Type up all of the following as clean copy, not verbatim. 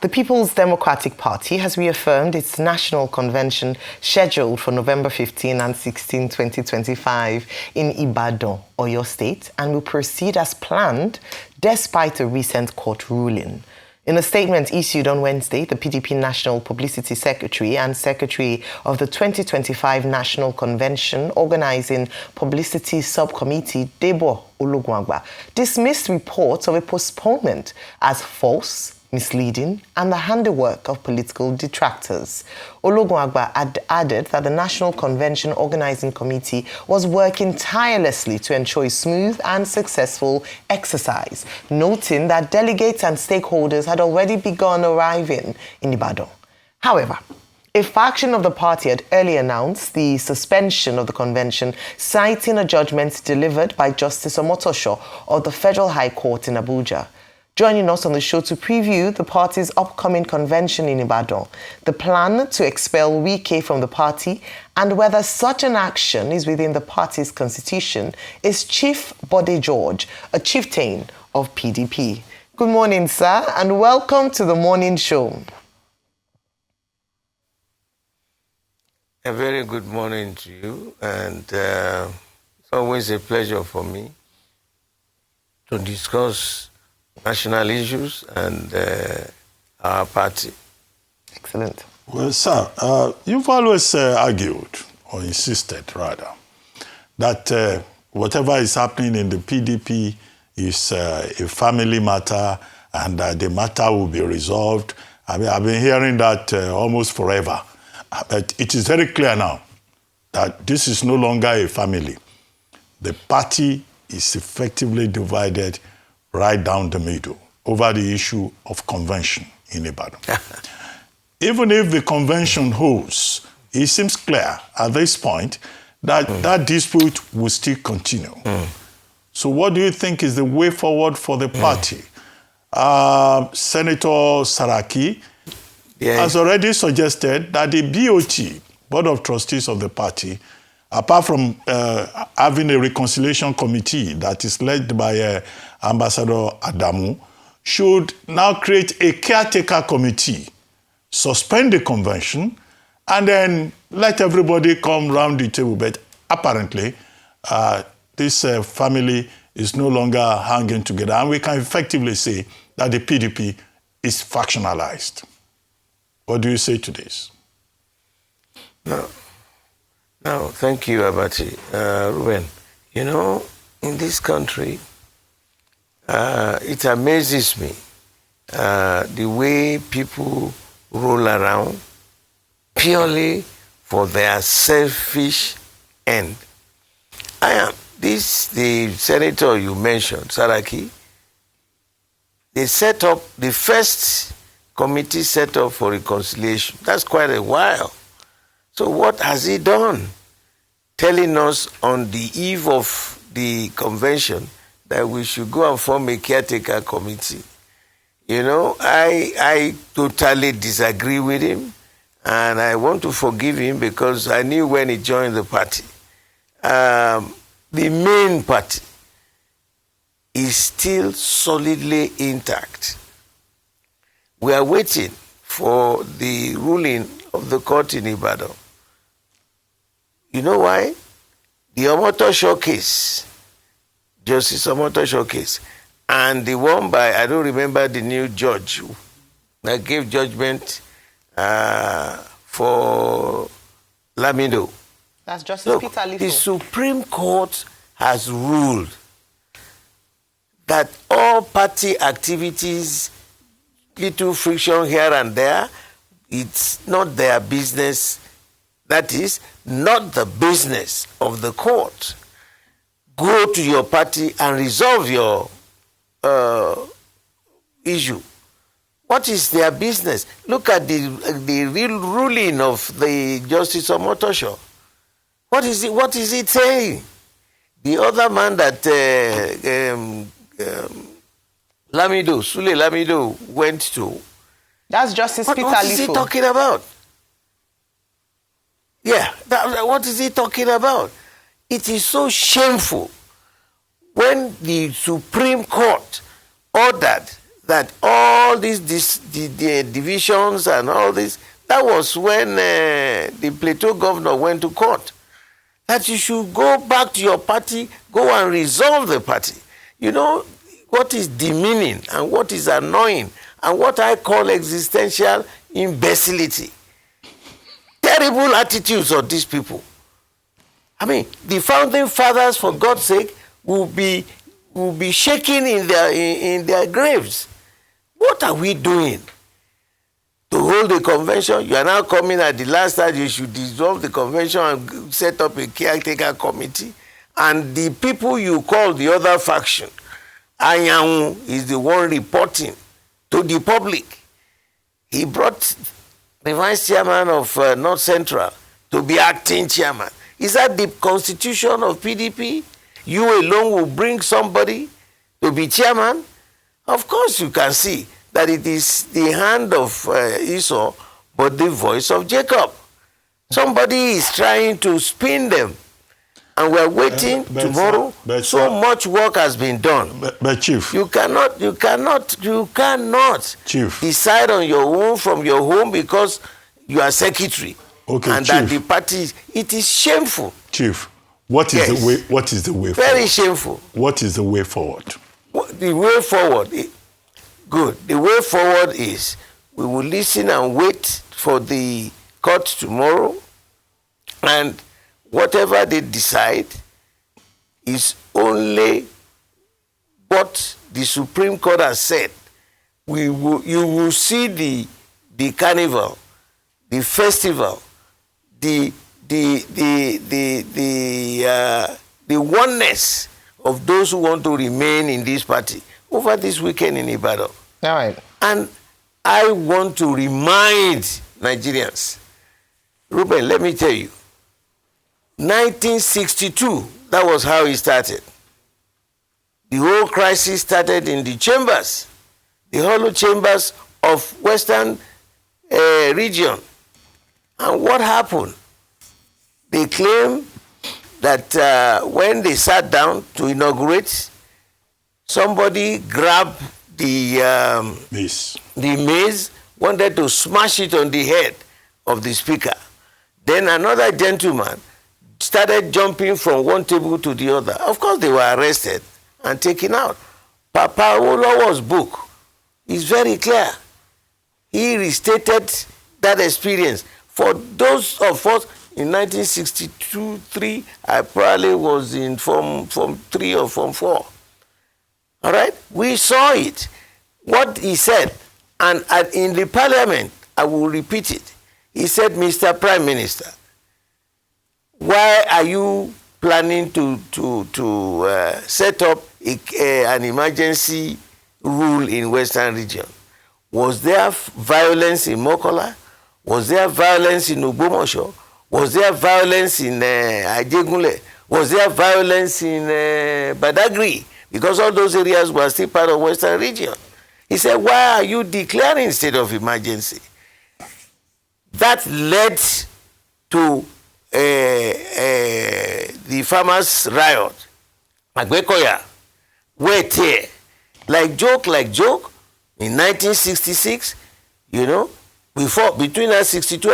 The People's Democratic Party has reaffirmed its national convention scheduled for November 15 and 16, 2025 in Ibadan, Oyo State, and will proceed as planned despite a recent court ruling. In a statement issued on Wednesday, the PDP National Publicity Secretary and Secretary of the 2025 National Convention Organizing Publicity Subcommittee, Debo Olugunagba, dismissed reports of a postponement as false, misleading, and the handiwork of political detractors. Olugunagba added that the National Convention Organizing Committee was working tirelessly to ensure a smooth and successful exercise, noting that delegates and stakeholders had already begun arriving in Ibadan. However, a faction of the party had earlier announced the suspension of the convention, citing a judgment delivered by Justice Omotosho of the Federal High Court in Abuja. Joining us on the show to preview the party's upcoming convention in Ibadan, the plan to expel Wike from the party, and whether such an action is within the party's constitution, is Chief Bode George, a chieftain of PDP. Good morning, sir, and welcome to the morning show. A very good morning to you, and it's always a pleasure for me to discuss national issues and our party. Excellent. Well, sir, you've always argued, or insisted rather, that whatever is happening in the PDP is a family matter and that the matter will be resolved. I mean, I've been hearing that almost forever. But it is very clear now that this is no longer a family. The party is effectively divided right down the middle over the issue of convention in Ibadan. Even if the convention holds, it seems clear at this point that that dispute will still continue. So what do you think is the way forward for the party? Senator Saraki has already suggested that the BOT, Board of Trustees of the party, apart from having a reconciliation committee that is led by Ambassador Adamu, should now create a caretaker committee, suspend the convention, and then let everybody come round the table. But apparently, this family is no longer hanging together, and we can effectively say that the PDP is factionalized. What do you say to this? No, thank you, Abati. Ruben, you know, in this country, it amazes me the way people roll around purely for their selfish end. The senator you mentioned, Saraki, they set up the first committee set up for reconciliation. That's quite a while. So what has he done? Telling us on the eve of the convention that we should go and form a caretaker committee. You know, I totally disagree with him, and I want to forgive him because I knew when he joined the party. The main party is still solidly intact. We are waiting for the ruling of the court in Ibadan. You know why? The Omotosho case, Justice Omotosho case, and the one by, I don't remember the new judge that gave judgment for Lamido. That's Justice Peter Lifo. The Supreme Court has ruled that all party activities, little friction here and there, it's not their business. That is not the business of the court. Go to your party and resolve your issue. What is their business? Look at the real ruling of the Justice Omotosho. What is it saying? The other man that Sule Lamido went to. That's Justice Peter Lifo. What is he talking about? Yeah, what is he talking about? It is so shameful when the Supreme Court ordered that all these the divisions and all this, that was when the Plateau governor went to court. That you should go back to your party, go and resolve the party. You know, what is demeaning and what is annoying and what I call existential imbecility. Terrible attitudes of these people. I mean, the founding fathers, for God's sake, will be shaking in their graves. What are we doing? To hold the convention, you are now coming at the last time you should dissolve the convention and set up a caretaker committee. And the people you call the other faction, Anyanwu is the one reporting to the public. He brought the vice chairman of North Central to be acting chairman. Is that the constitution of PDP? You alone will bring somebody to be chairman? Of course you can see that it is the hand of Esau, but the voice of Jacob. Somebody is trying to spin them, and we're waiting tomorrow. So much work has been done. But Chief, you cannot Chief, decide on your own from your home because you are secretary. Okay, and Chief, that the party, it is shameful. Chief, what is the way? What is the way? Very forward? Shameful. What is the way forward? The way forward. Good. The way forward is we will listen and wait for the court tomorrow, and whatever they decide is only what the Supreme Court has said. You will see the carnival, the festival, the oneness of those who want to remain in this party over this weekend in Ibadan. All right. And I want to remind Nigerians, Ruben, let me tell you, 1962, that was how it started. The whole crisis started in the chambers, the hollow chambers of Western region. And what happened? They claim that when they sat down to inaugurate, somebody grabbed the mace, wanted to smash it on the head of the speaker. Then another gentleman started jumping from one table to the other. Of course, they were arrested and taken out. Papa Olowo's book is very clear. He restated that experience. For those of us in 1962-3, I probably was in Form 3 or Form 4. All right? We saw it. What he said, and in the parliament, I will repeat it. He said, Mr. Prime Minister, why are you planning to set up an emergency rule in Western region? Was there violence in Mokola? Was there violence in Ogbomoso? Was there violence in Ajegunle? Was there violence in Badagry? Because all those areas were still part of Western region. He said, why are you declaring state of emergency? That led to the farmers' riot. Agbekoya, wait here. Like joke, in 1966, you know, between 1962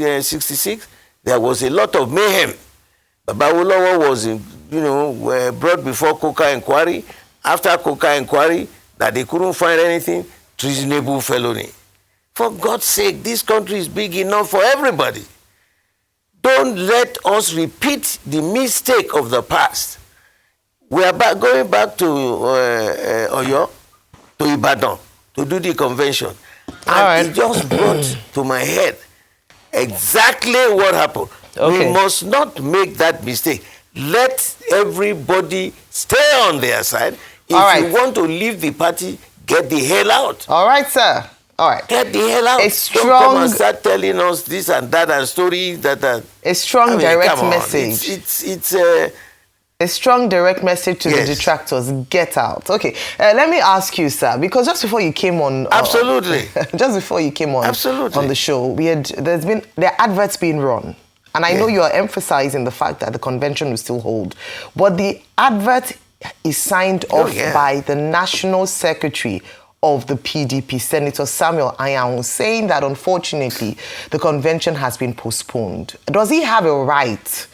and 66, there was a lot of mayhem. Babawolowo was, brought before Coca inquiry. After Coca inquiry, that they couldn't find anything, treasonable felony. For God's sake, this country is big enough for everybody. Don't let us repeat the mistake of the past. We are going back to Oyo, to Ibadan, to do the convention. And it just brought to my head exactly what happened. Okay. We must not make that mistake. Let everybody stay on their side. If you want to leave the party, get the hell out. All right, sir. All right. Get the hell out. Don't come and start telling us this and that and stories that are... A strong direct message. It's a strong direct message to the detractors. Get out. Okay. Let me ask you, sir, because just before you came on... Absolutely. Just before you came on, on the show, there are adverts being run. And I know you are emphasizing the fact that the convention will still hold. But the advert is signed off by the National Secretary of the PDP, Senator Samuel Anyanwu, saying that unfortunately the convention has been postponed. Does he have a right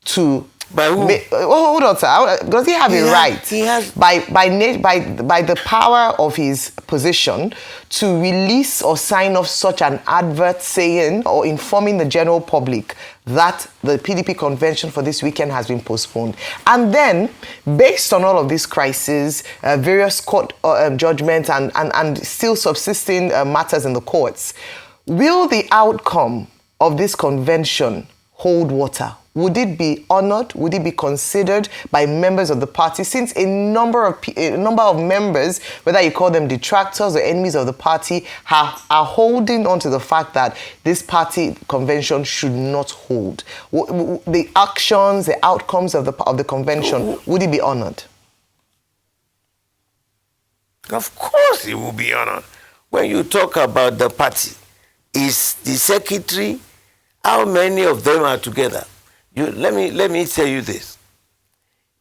to... By who? Hold on, sir. Does he have a right, he has, by the power of his position, to release or sign off such an advert saying or informing the general public that the PDP convention for this weekend has been postponed? And then, based on all of this crisis, various court judgments and still subsisting matters in the courts, will the outcome of this convention hold water? Would it be honored? Would it be considered by members of the party? Since a number of members, whether you call them detractors or enemies of the party, are holding on to the fact that this party convention should not hold. The actions, the outcomes of the convention, would it be honored? Of course it will be honored. When you talk about the party, is the secretary, how many of them are together? Let me tell you this.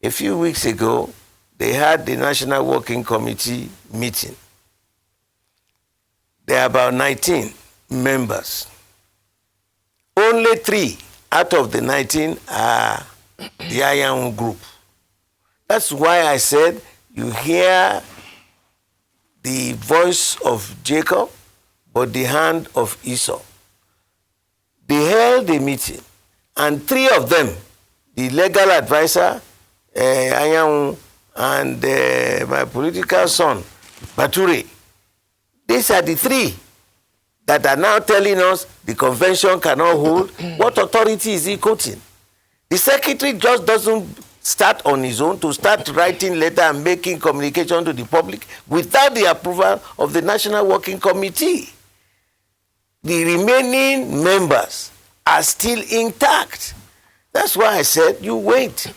A few weeks ago, they had the National Working Committee meeting. There are about 19 members. Only 3 out of the 19 are the Anyanwu group. That's why I said you hear the voice of Jacob, but the hand of Esau. They held a meeting, and 3 of them, the legal advisor, Anyanwu, and my political son, Bature, these are the 3 that are now telling us the convention cannot hold. What authority is he quoting? The secretary just doesn't start on his own to start writing letter and making communication to the public without the approval of the National Working Committee. The remaining members are still intact. That's why I said, you wait.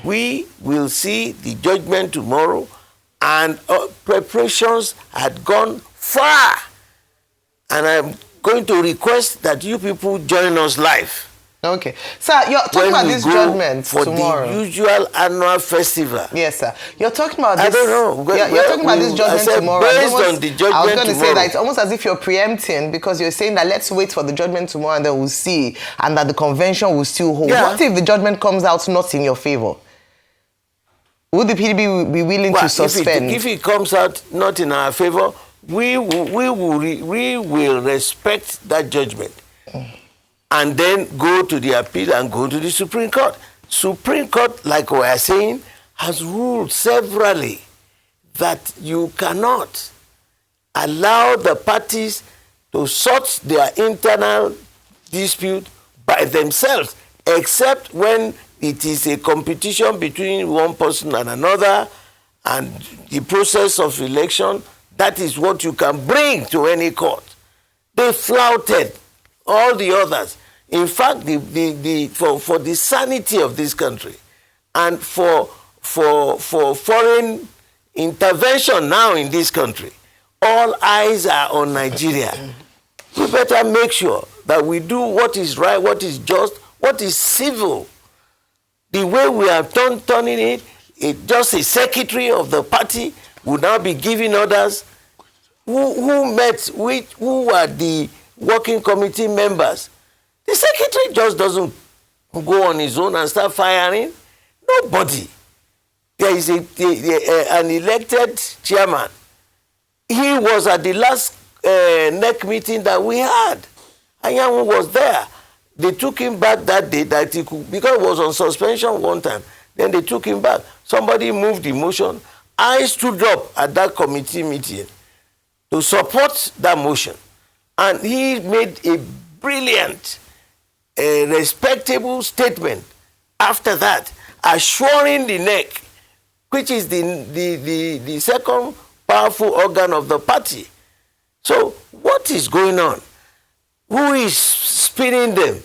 We will see the judgment tomorrow, and preparations had gone far. And I'm going to request that you people join us live. Okay. Sir, you're talking about this judgment tomorrow. For the usual annual festival. Yes, sir. You're talking about this... I don't know. You're talking about this judgment tomorrow. Based on the judgment I was going to say tomorrow. that it's almost as if you're preempting, because you're saying that let's wait for the judgment tomorrow and then we'll see, and that the convention will still hold. Yeah. What if the judgment comes out not in your favor? Would the PDP be willing to suspend? If it comes out not in our favor, we will respect that judgment. And then go to the appeal and go to the Supreme Court. Supreme Court, like we are saying, has ruled severally that you cannot allow the parties to sort their internal dispute by themselves, except when it is a competition between one person and another, and the process of election. That is what you can bring to any court. They flouted all the others. In fact, for the sanity of this country and for foreign intervention now in this country, all eyes are on Nigeria. We better make sure that we do what is right, what is just, what is civil. The way we are turning it, just a secretary of the party would now be giving orders. Who met with, who are the working committee members? The secretary just doesn't go on his own and start firing. Nobody. There is an elected chairman. He was at the last NEC meeting that we had. Anyanwu was there. They took him back that day that he could, because he was on suspension one time. Then they took him back. Somebody moved the motion. I stood up at that committee meeting to support that motion. And he made a brilliant, respectable statement after that, assuring the NEC, which is the second powerful organ of the party. So what is going on? Who is spinning them?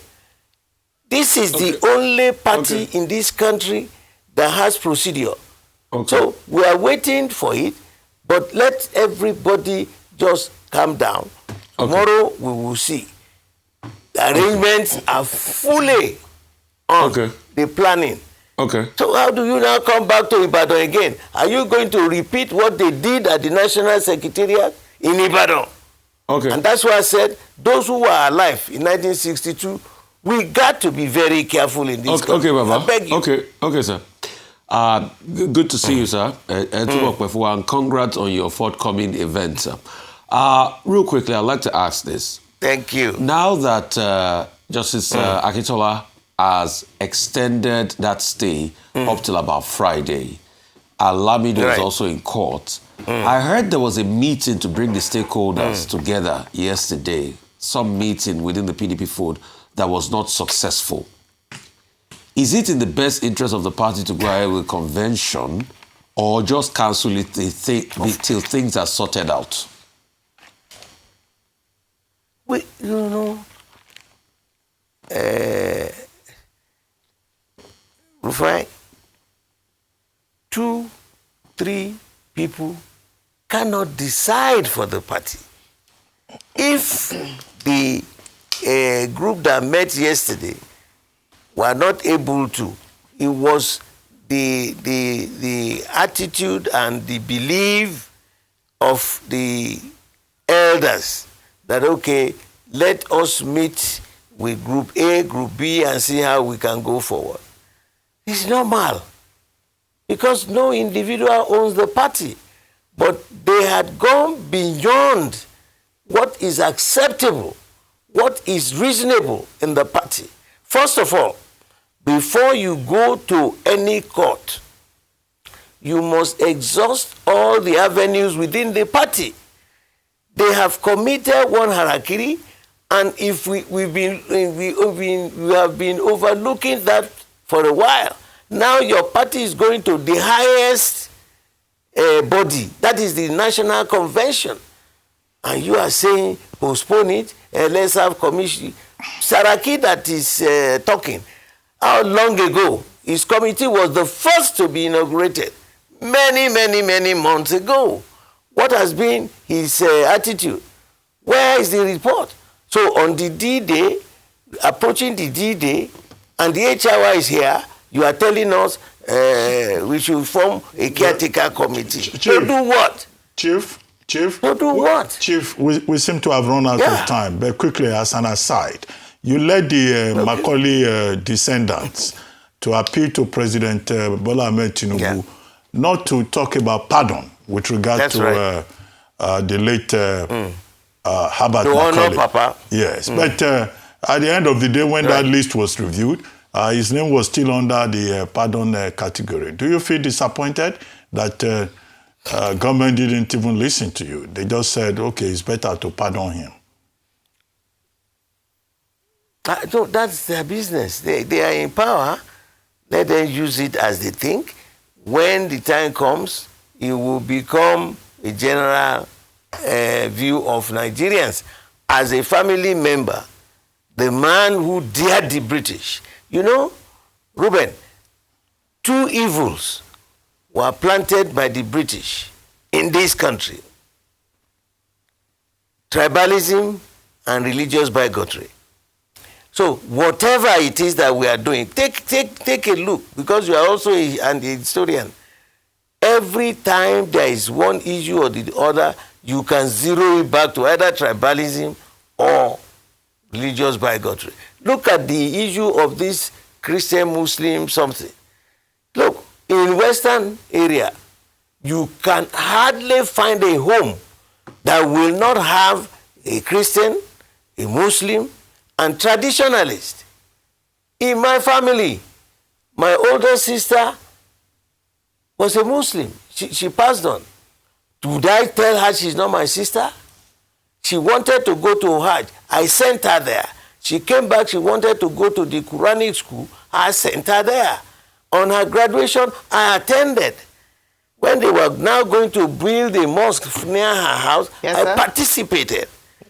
This is the only party in this country that has procedure. So we are waiting for it, but let everybody just calm down. Tomorrow we will see. The arrangements are fully on the planning. Okay. So how do you now come back to Ibadan again? Are you going to repeat what they did at the National Secretariat in Ibadan? Okay. And that's why I said those who were alive in 1962, we got to be very careful in this country. Okay, Baba. I beg you. Okay, sir. Good to see you, sir. And congrats on your forthcoming event, sir. Real quickly, I'd like to ask this. Thank you. Now that Justice Akintola has extended that stay up till about Friday, Lamido is also in court. I heard there was a meeting to bring the stakeholders together yesterday, some meeting within the PDP fold that was not successful. Is it in the best interest of the party to go ahead with convention or just cancel it till things are sorted out? Rufai, 2, 3 people cannot decide for the party. If the group that met yesterday were not able to, it was the attitude and the belief of the elders that, okay, let us meet with group A, group B, and see how we can go forward. It's normal, because no individual owns the party. But they had gone beyond what is acceptable, what is reasonable in the party. First of all, before you go to any court, you must exhaust all the avenues within the party. They have committed one harakiri, and if we have been overlooking that for a while. Now your party is going to the highest body, that is the National Convention, and you are saying postpone it, let's have commission. Saraki that is talking, how long ago his committee was the first to be inaugurated? Many months ago. What has been his attitude? Where is the report? So on the D-Day, approaching the D-Day, and the HRY is here, you are telling us we should form a caretaker committee. Chief, to do what? Chief? To do what? Chief, we seem to have run out of time, but quickly, as an aside, you led the Macaulay descendants to appeal to President Bola Ahmed Tinubu not to talk about pardon with regard to the late Herbert Macaulay. Papa. Yes, but at the end of the day, when that list was reviewed, his name was still under the pardon category. Do you feel disappointed that government didn't even listen to you? They just said, okay, it's better to pardon him. No, that's their business. They are in power. Let them use it as they think. When the time comes, it will become a general view of Nigerians. As a family member, the man who dared the British, you know, Ruben, 2 evils were planted by the British in this country: tribalism and religious bigotry. So whatever it is that we are doing, take a look, because you are also an historian. Every time there is one issue or the other, you can zero it back to either tribalism or religious bigotry. Look at the issue of this Christian, Muslim, something. Look, in Western area, you can hardly find a home that will not have a Christian, a Muslim, and traditionalist. In my family, my older sister was a Muslim. She passed on. Would I tell her she's not my sister? She wanted to go to Hajj. I sent her there. She came back, she wanted to go to the Quranic school. I sent her there. On her graduation, I attended. When they were now going to build a mosque near her house, I participated.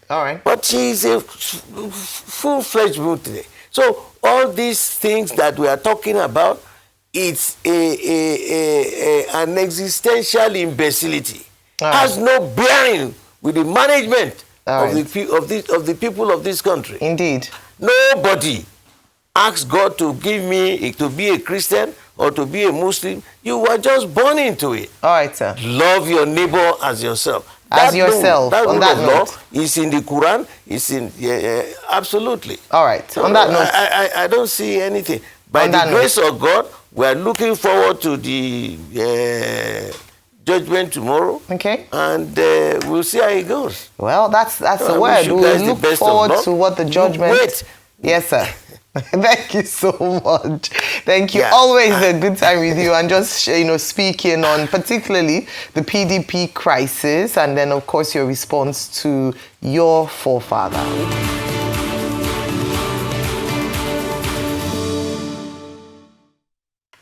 All right. But she is a full-fledged Muslim. So all these things that we are talking about, it's an existential imbecility. Has no bearing with the management of the people of this country. Indeed. Nobody asks God to give me to be a Christian or to be a Muslim. You were just born into it. All right, sir. Love your neighbor as yourself. As yourself, That on rule that of note. law is in the Quran. It's in absolutely. All right. So On that note. I don't see anything. By On the that grace of God, we are looking forward to the judgment tomorrow. Okay. And we'll see how it goes. Well, that's I the wish word. you We guys the look best of forward luck. to what the You judgment. wait. Yes, sir. Thank you so much. Thank you. Yeah. Always a good time with you, and just speaking on particularly the PDP crisis, and then of course your response to your forefather.